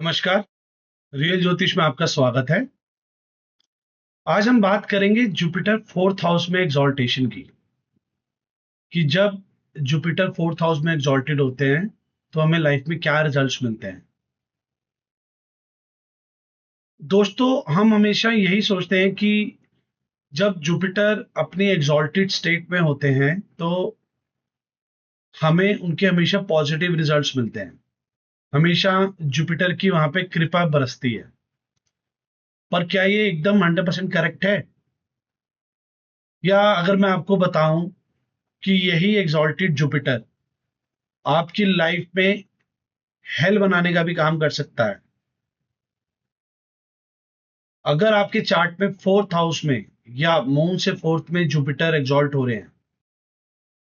नमस्कार। रियल ज्योतिष में आपका स्वागत है। आज हम बात करेंगे जुपिटर फोर्थ हाउस में एग्जॉल्टेशन की, कि जब जुपिटर फोर्थ हाउस में एग्जॉल्टेड होते हैं तो हमें लाइफ में क्या रिजल्ट्स मिलते हैं। दोस्तों, हम हमेशा यही सोचते हैं कि जब जुपिटर अपनी एग्जॉल्टेड स्टेट में होते हैं तो हमें उनके हमेशा पॉजिटिव रिजल्ट्स मिलते हैं, हमेशा जुपिटर की वहां पे कृपा बरसती है। पर क्या ये एकदम 100% करेक्ट है? या अगर मैं आपको बताऊं कि यही एग्जॉल्टेड जुपिटर आपकी लाइफ में हेल बनाने का भी काम कर सकता है। अगर आपके चार्ट में फोर्थ हाउस में या मून से फोर्थ में जुपिटर एग्जॉल्ट हो रहे हैं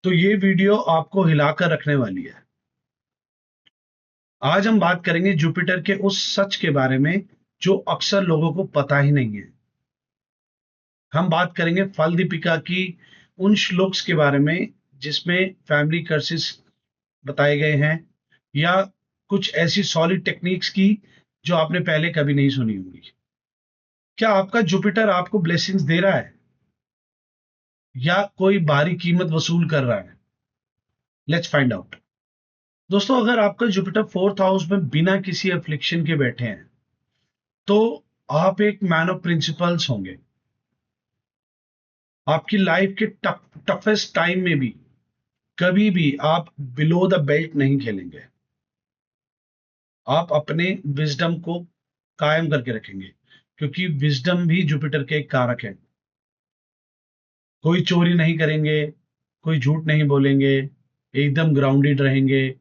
तो ये वीडियो आपको हिलाकर रखने वाली है। आज हम बात करेंगे जुपिटर के उस सच के बारे में जो अक्सर लोगों को पता ही नहीं है। हम बात करेंगे फल दीपिका की उन श्लोक्स के बारे में जिसमें फैमिली कर्सेस बताए गए हैं, या कुछ ऐसी सॉलिड टेक्निक्स की जो आपने पहले कभी नहीं सुनी होंगी। क्या आपका जुपिटर आपको ब्लेसिंग्स दे रहा है या कोई भारी कीमत वसूल कर रहा है? Let's find out. दोस्तों, अगर आपका जुपिटर फोर्थ हाउस में बिना किसी अफ्लिक्शन के बैठे हैं तो आप एक मैन ऑफ प्रिंसिपल्स होंगे। आपकी लाइफ के टफेस्ट टाइम में भी कभी भी आप बिलो द बेल्ट नहीं खेलेंगे। आप अपने विजडम को कायम करके रखेंगे, क्योंकि विजडम भी जुपिटर के एक कारक है। कोई चोरी नहीं करेंगे, कोई झूठ नहीं बोलेंगे, एकदम ग्राउंडेड रहेंगे।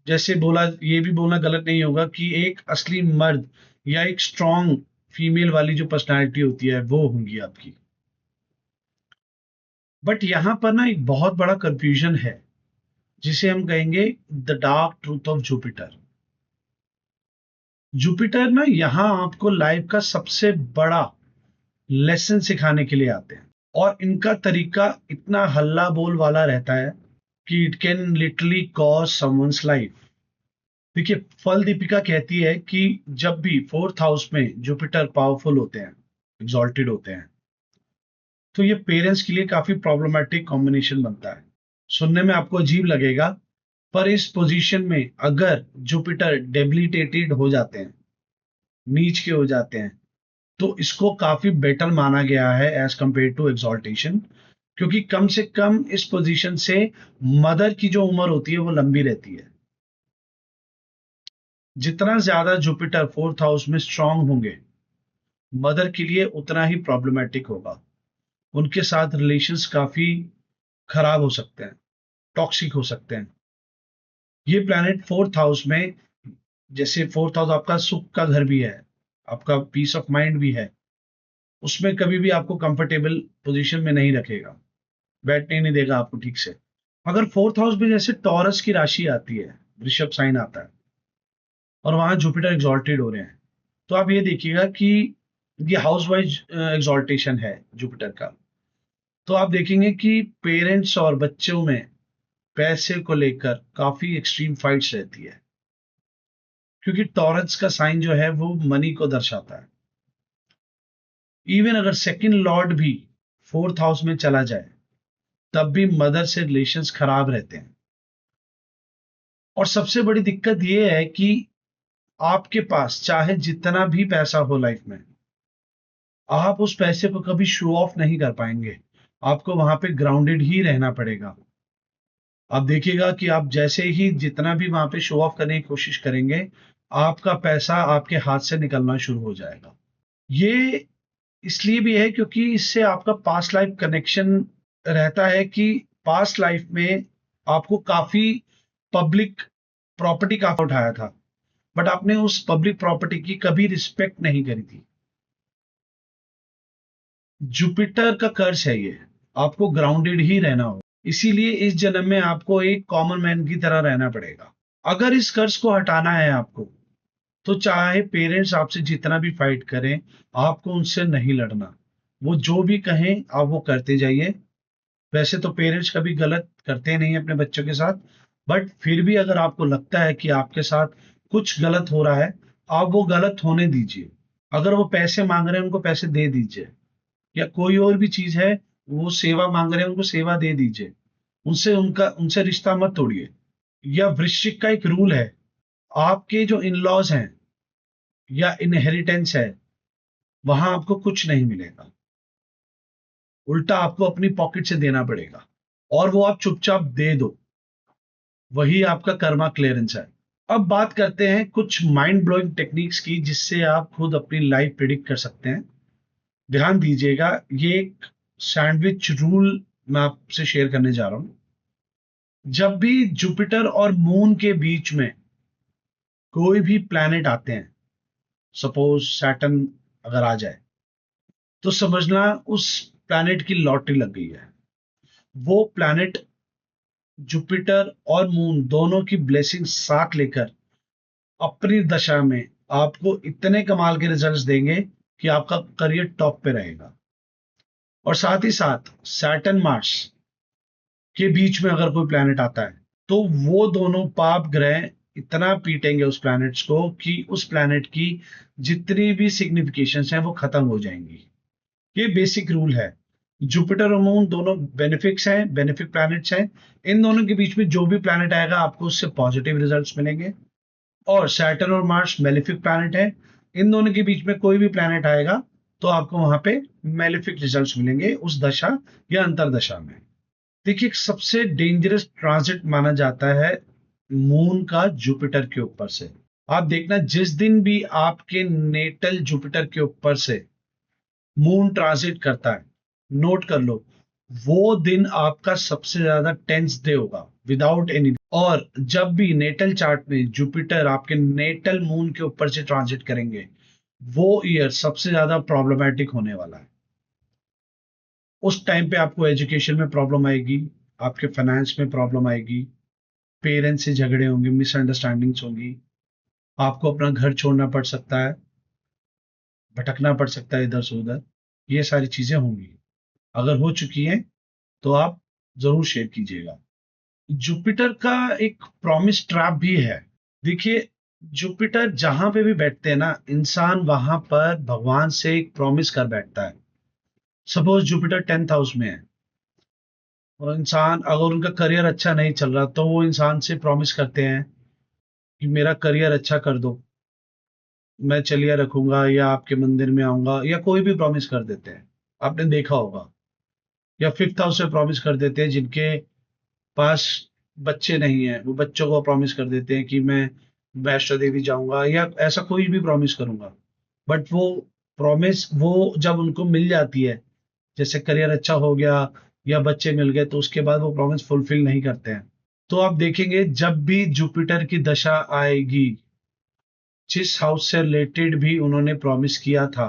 जैसे बोला, ये भी बोलना गलत नहीं होगा कि एक असली मर्द या एक स्ट्रॉन्ग फीमेल वाली जो पर्सनालिटी होती है वो होंगी आपकी। बट यहां पर ना एक बहुत बड़ा कंफ्यूजन है जिसे हम कहेंगे the dark truth of Jupiter. Jupiter ना यहाँ आपको लाइफ का सबसे बड़ा लेसन सिखाने के लिए आते हैं, और इनका तरीका इतना हल्ला बोल वाला रहता है कि it can literally cause someone's life. देखिए, फल दीपिका कहती है कि जब भी फोर्थ हाउस में जुपिटर पावरफुल होते हैं, एग्जॉल्टेड होते हैं, तो ये पेरेंट्स के लिए काफी प्रॉब्लमेटिक कॉम्बिनेशन बनता है। सुनने में आपको अजीब लगेगा, पर इस पोजीशन में अगर जुपिटर डेबिलिटेटेड हो जाते हैं, नीच के हो जाते हैं, तो इसको काफी बेटर माना गया है एज कंपेयर टू एग्जॉल्टेशन। क्योंकि कम से कम इस पोजीशन से मदर की जो उम्र होती है वो लंबी रहती है। जितना ज्यादा जुपिटर फोर्थ हाउस में स्ट्रांग होंगे, मदर के लिए उतना ही प्रॉब्लमेटिक होगा। उनके साथ रिलेशंस काफी खराब हो सकते हैं, टॉक्सिक हो सकते हैं। ये प्लैनेट फोर्थ हाउस में, जैसे फोर्थ हाउस आपका सुख का घर भी है, आपका पीस ऑफ माइंड भी है, उसमें कभी भी आपको कंफर्टेबल पोजीशन में नहीं रखेगा, बैठने नहीं देगा आपको ठीक से। अगर फोर्थ हाउस में जैसे टॉरस की राशि आती है, वृषभ साइन आता है, और वहां जुपिटर एग्जॉल्टेड हो रहे हैं, तो आप ये देखिएगा कि ये हाउस वाइज एग्जॉल्टेशन है जुपिटर का। तो आप देखेंगे कि पेरेंट्स और बच्चों में पैसे को लेकर काफी एक्सट्रीम फाइट्स रहती है, क्योंकि टॉरस का साइन जो है वो मनी को दर्शाता है। इवन अगर सेकंड लॉर्ड भी फोर्थ हाउस में चला जाए तब भी मदर से रिलेशंस खराब रहते हैं। और सबसे बड़ी दिक्कत यह है कि आपके पास चाहे जितना भी पैसा हो लाइफ में, आप उस पैसे को कभी शो ऑफ नहीं कर पाएंगे। आपको वहां पे ग्राउंडेड ही रहना पड़ेगा। आप देखिएगा कि आप जैसे ही जितना भी वहां पे शो ऑफ करने की कोशिश करेंगे, आपका पैसा आपके हाथ से निकलना शुरू हो जाएगा। ये इसलिए भी है क्योंकि इससे आपका पास्ट लाइफ कनेक्शन रहता है, कि पास्ट लाइफ में आपको काफी पब्लिक प्रॉपर्टी का उठाया था, बट आपने उस पब्लिक प्रॉपर्टी की कभी रिस्पेक्ट नहीं करी थी। जुपिटर का कर्ज है ये, आपको ग्राउंडेड ही रहना हो। इसीलिए इस जन्म में आपको एक कॉमन मैन की तरह रहना पड़ेगा। अगर इस कर्ज को हटाना है आपको, तो चाहे पेरेंट्स आपसे जितना भी फाइट करें, आपको उनसे नहीं लड़ना। वो जो भी कहें आप वो करते जाइए। वैसे तो पेरेंट्स कभी गलत करते नहीं अपने बच्चों के साथ, बट फिर भी अगर आपको लगता है कि आपके साथ कुछ गलत हो रहा है, आप वो गलत होने दीजिए। अगर वो पैसे मांग रहे हैं उनको पैसे दे दीजिए, या कोई और भी चीज है, वो सेवा मांग रहे हैं उनको सेवा दे दीजिए। उनसे रिश्ता मत तोड़िए। या वृश्चिक का एक रूल है, आपके जो इन लॉज हैं या इनहेरिटेंस है, वहां आपको कुछ नहीं मिलेगा, उल्टा आपको अपनी पॉकेट से देना पड़ेगा, और वो आप चुपचाप दे दो। वही आपका कर्मा क्लियरेंस है। अब बात करते हैं कुछ माइंड ब्लोइंग टेक्निक्स की, जिससे आप खुद अपनी लाइफ प्रिडिक्ट कर सकते हैं। ध्यान दीजिएगा, ये एक सैंडविच रूल मैं आपसे शेयर करने जा रहा हूं। जब भी जुपिटर और मून के बीच में कोई भी प्लैनेट आते हैं, सपोज सैटर्न अगर आ जाए, तो समझना उस प्लैनेट की लॉटरी लग गई है। वो प्लैनेट जुपिटर और मून दोनों की ब्लेसिंग साथ लेकर अपनी दशा में आपको इतने कमाल के रिजल्ट्स देंगे कि आपका करियर टॉप पे रहेगा। और साथ ही साथ सैटर्न मार्स के बीच में अगर कोई प्लैनेट आता है, तो वो दोनों पाप ग्रह इतना पीटेंगे उस प्लैनेट्स को कि उस प्लैनेट की जितनी भी सिग्निफिकेशंस हैं वो खत्म हो जाएंगी। ये बेसिक रूल है। जुपिटर और मून दोनों बेनिफिक्स हैं, बेनिफिक प्लैनेट्स हैं। इन दोनों के बीच में जो भी प्लैनेट आएगा आपको उससे पॉजिटिव रिजल्ट्स मिलेंगे। और सैटर्न और मार्स मेलिफिक प्लैनेट है, इन दोनों के बीच में कोई भी प्लैनेट आएगा तो आपको वहां पे मेलिफिक रिजल्ट्स मिलेंगे उस दशा या अंतरदशा में। देखिए, सबसे डेंजरस ट्रांजिट माना जाता है मून का जुपिटर के ऊपर से। आप देखना, जिस दिन भी आपके नेटल जुपिटर के ऊपर से मून ट्रांजिट करता है, नोट कर लो, वो दिन आपका सबसे ज्यादा टेंस डे होगा विदाउट एनी। और जब भी नेटल चार्ट में जुपिटर आपके नेटल मून के ऊपर से ट्रांजिट करेंगे, वो ईयर सबसे ज्यादा प्रॉब्लमैटिक होने वाला है। उस टाइम पे आपको एजुकेशन में प्रॉब्लम आएगी, आपके फाइनेंस में प्रॉब्लम आएगी, पेरेंट्स से झगड़े होंगे, मिसअंडरस्टैंडिंग्स होंगी, आपको अपना घर छोड़ना पड़ सकता है, भटकना पड़ सकता है इधर से उधर। ये सारी चीजें होंगी। अगर हो चुकी हैं तो आप जरूर शेयर कीजिएगा। जुपिटर का एक प्रॉमिस ट्रैप भी है। देखिए, जुपिटर जहां पे भी बैठते हैं ना, इंसान वहां पर भगवान से एक प्रॉमिस कर बैठता है। सपोज जुपिटर 10th हाउस में है, और इंसान अगर उनका करियर अच्छा नहीं चल रहा, तो वो इंसान से प्रॉमिस करते हैं कि मेरा करियर अच्छा कर दो, मैं चलिए रखूंगा, या आपके मंदिर में आऊंगा, या कोई भी प्रॉमिस कर देते हैं। आपने देखा होगा। या 5th हाउस से प्रॉमिस कर देते हैं, जिनके पास बच्चे नहीं है, वो बच्चों को प्रॉमिस कर देते हैं कि मैं वैष्णो देवी जाऊंगा, या ऐसा कोई भी प्रॉमिस करूंगा। बट वो प्रॉमिस, वो जब उनको मिल जाती है, जैसे करियर अच्छा हो गया या बच्चे मिल गए, तो उसके बाद वो प्रॉमिस फुलफिल नहीं करते हैं। तो आप देखेंगे, जब भी जुपिटर की दशा आएगी, जिस हाउस से रिलेटेड भी उन्होंने प्रॉमिस किया था,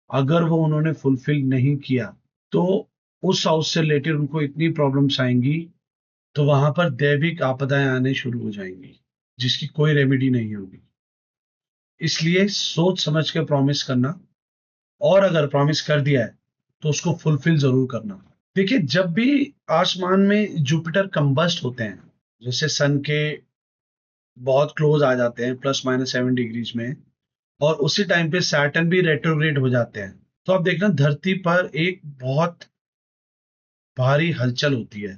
अगर वो उन्होंने फुलफिल नहीं किया, तो उस हाउस से रिलेटेड उनको इतनी प्रॉब्लम्स आएंगी, तो वहां पर दैविक आपदाएं आने शुरू हो जाएंगी, जिसकी कोई रेमेडी नहीं होगी। इसलिए सोच समझ के प्रॉमिस करना, और अगर प्रॉमिस कर दिया है तो उसको फुलफिल जरूर करना। देखिए, जब भी आसमान में जुपिटर कंबस्ट होते हैं, जैसे सन के बहुत क्लोज आ जाते हैं, +-7 डिग्रीज में, और उसी टाइम पे सैटर्न भी रेट्रोग्रेड हो जाते हैं, तो आप देखना धरती पर एक बहुत भारी हलचल होती है,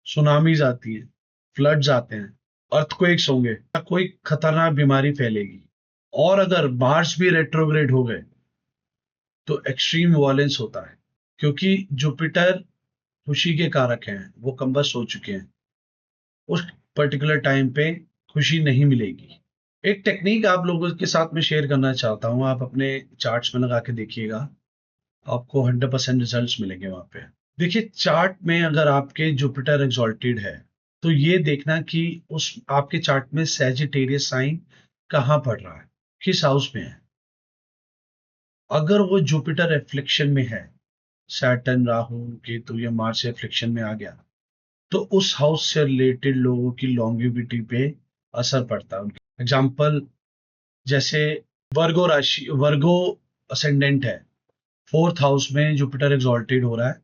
सुनामीज आती है, फ्लड्स आते हैं, अर्थक्वेक्स होंगे, या कोई खतरनाक बीमारी फैलेगी। और अगर मार्स भी रेट्रोग्रेड हो गए तो एक्सट्रीम वायलेंस होता है, क्योंकि जुपिटर खुशी के कारक हैं, वो कंबस्ट हो चुके हैं। उस पर्टिकुलर टाइम पे खुशी नहीं मिलेगी। एक टेक्निक आप लोगों के साथ में शेयर करना चाहता हूँ, आप अपने चार्ट्स में लगा के देखिएगा, आपको 100% रिजल्ट्स मिलेंगे वहां पे। देखिए, चार्ट में अगर आपके जुपिटर एग्जॉल्टेड है, तो ये देखना कि उस आपके चार्ट में सैजिटेरियस साइन कहाँ पड़ रहा है, किस हाउस में है। अगर वो जुपिटर रिफ्लेक्शन में है, सैटर्न, राहु, केतु या मार्स रिफ्लेक्शन में आ गया, तो उस हाउस से रिलेटेड लोगों की लॉन्गेविटी पे असर पड़ता है। उनके एग्जाम्पल, जैसे वर्गो राशि, वर्गो असेंडेंट है, 4th हाउस में जुपिटर एग्जॉल्टेड हो रहा है,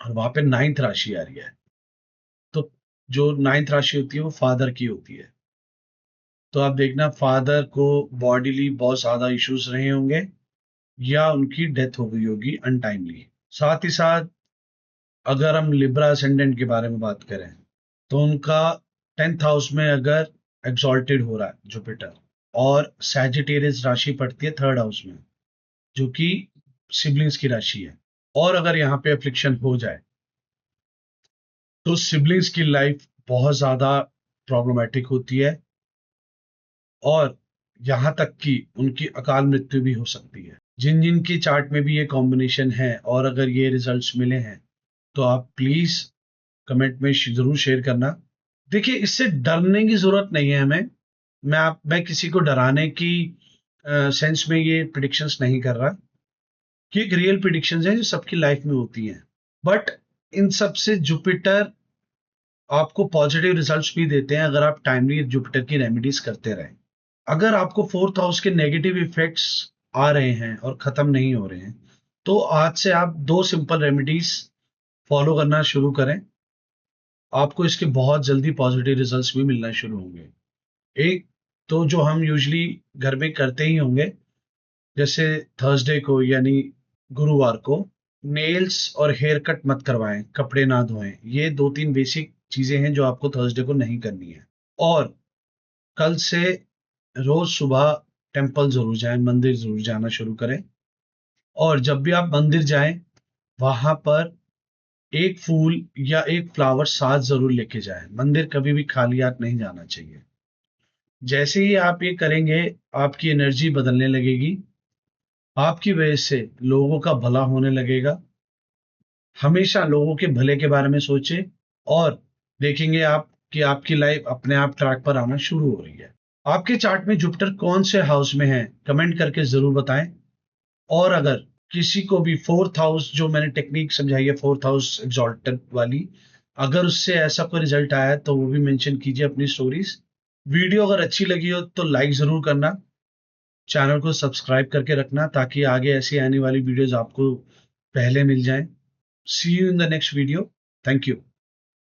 और वहां पे 9th राशि आ रही है। तो जो 9th राशि होती है वो फादर की होती है। तो आप देखना फादर को बॉडीली बहुत ज्यादा इश्यूज रहे होंगे या उनकी डेथ हो गई होगी अनटाइमली। साथ ही साथ अगर हम लिब्रा असेंडेंट के बारे में बात करें तो उनका 10th हाउस में अगर एग्जॉल्टेड हो रहा है जुपिटर और सैजिटेरियस राशि पड़ती है 3rd हाउस में, जो कि सिबलिंग्स की राशि है, और अगर यहाँ पे अफ्लिक्शन हो जाए तो सिबलिंग्स की लाइफ बहुत ज्यादा प्रॉब्लमेटिक होती है और यहाँ तक कि उनकी अकाल मृत्यु भी हो सकती है। जिन जिन की चार्ट में भी ये कॉम्बिनेशन है और अगर ये रिजल्ट्स मिले हैं तो आप प्लीज कमेंट में जरूर शेयर करना। देखिए, इससे डरने की जरूरत नहीं है हमें। मैं किसी को डराने की सेंस में ये प्रिडिक्शंस नहीं कर रहा कि एक रियल प्रिडिक्शंस हैं जो सबकी लाइफ में होती हैं। बट इन सब से जुपिटर आपको पॉजिटिव रिजल्ट्स भी देते हैं अगर आप टाइमली जुपिटर की रेमेडीज करते रहें। अगर आपको 4th हाउस के नेगेटिव इफेक्ट्स आ रहे हैं और खत्म नहीं हो रहे हैं तो आज से आप 2 सिंपल रेमेडीज फॉलो करना शुरू करें। आपको इसके बहुत जल्दी पॉजिटिव रिजल्ट्स भी मिलना शुरू होंगे। एक तो जो हम यूजली घर में करते ही होंगे, जैसे थर्सडे को यानी गुरुवार को नेल्स और हेयर कट मत करवाएं, कपड़े ना धोएं। ये 2-3 बेसिक चीजें हैं जो आपको थर्सडे को नहीं करनी है। और कल से रोज सुबह टेम्पल जरूर जाएं, मंदिर जरूर जाना शुरू करें। और जब भी आप मंदिर जाएं वहां पर एक फूल या एक फ्लावर साथ जरूर लेके जाएं। मंदिर कभी भी खाली हाथ नहीं जाना चाहिए। जैसे ही आप ये करेंगे आपकी एनर्जी बदलने लगेगी, आपकी वजह से लोगों का भला होने लगेगा। हमेशा लोगों के भले के बारे में सोचें और देखेंगे आप कि आपकी लाइफ अपने आप ट्रैक पर आना शुरू हो रही है। आपके चार्ट में जुपिटर कौन से हाउस में है कमेंट करके जरूर बताएं। और अगर किसी को भी 4th हाउस, जो मैंने टेक्निक समझाई है 4th हाउस एग्जॉल्टेड वाली, अगर उससे ऐसा कोई रिजल्ट आया है तो वो भी मेंशन कीजिए अपनी स्टोरीज। वीडियो अगर अच्छी लगी हो तो लाइक जरूर करना, चैनल को सब्सक्राइब करके रखना ताकि आगे ऐसी आने वाली वीडियोस आपको पहले मिल जाएं। See you in the next video. Thank you.